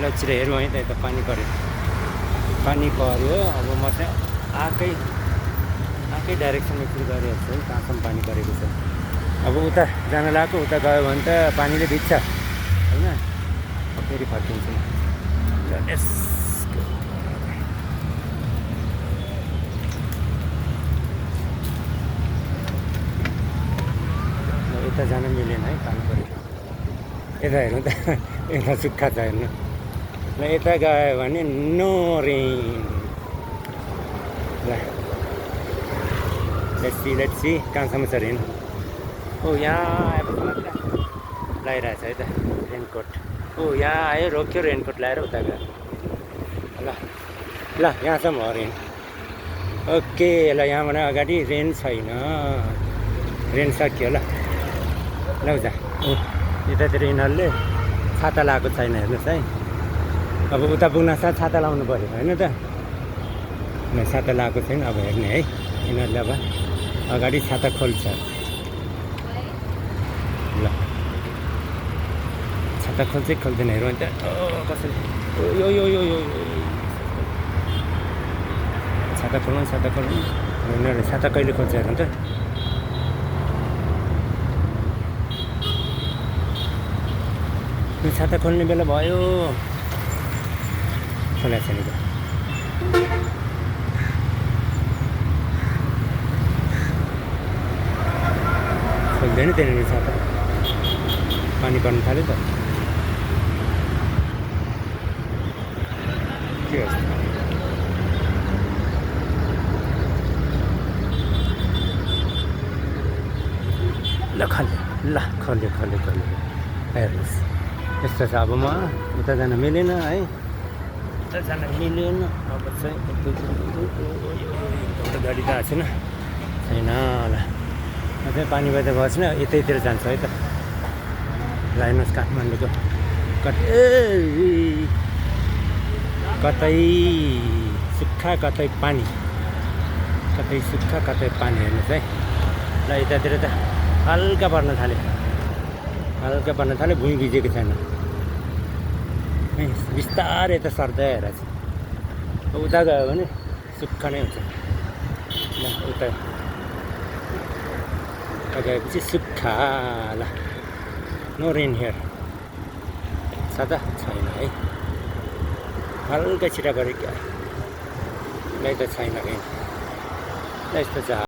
ल छिटो हेरौँ है त यता पानी पऱ्यो अब म चाहिँ आएकै डाइरेक्सनमा एकचोटि गरिरहेको छु है कहाँसम्म पानी परेको छ अब उता जान लाग्यो उता गयो भने त पानीले भिज्छ होइन फेरि फर्किन्छु यता जान मिलेन है पानी पऱ्यो यता हेर्नु त यता सुक्खा छ हेर्नु ल यता गयो भने नो रेन ल लेट्स सी कहाँसम्म छ रेन ओ यहाँ आएपछि मात्र लगाइरहेछ है त रेनकोट ओ यहाँ आयो रोक्यो रेनकोट लगाएर उता गयो ल यहाँसम्म हो रेन ओके ल यहाँबाट अगाडि रेन छैन रेन सकियो ल जा यतातिर यिनीहरूले छाता लगाएको छैन हेर्नुहोस् है अब उता पुग्न साथ छाता लाउनु पऱ्यो होइन त छाता लगाएको छैन अब हेर्ने है यिनीहरूले अब अगाडि छाता खोल्छ ल छाता खोल्छ खोल्दैन हेरौँ अन्त कसरी यो छाता खोल्नु यिनीहरूले छाता कहिले खोल्छ हेर्नु त छाता खोल्ने बेला भयो खोलेको छैन त खोल्दैन त्यहाँनिर छाता पानी पर्नु थाल्यो त के हो ल खोल्यो हेर्नुहोस् यस्तो छ अब म उता जान मिलेन है अब चाहिँ गाडी त आएको छैन ल चाहिँ पानी भए त बस्न यतैतिर जान्छ है त ल हेर्नुहोस् काठमाडौँको कतै सुक्खा कतै पानी हेर्नुहोस् है ल यतातिर त हल्का पर्न थाल्यो भुइँ भिजेको छैन बिस्तारै यता सर्दै हेरेको छ उता गयो भने सुक्खा नै हुन्छ ल उता गएपछि सुक्खा ल नो रेन हियर छाता छैन है हल्का छिटा पऱ्यो क्या ल त छैन रेन ल यस्तो छ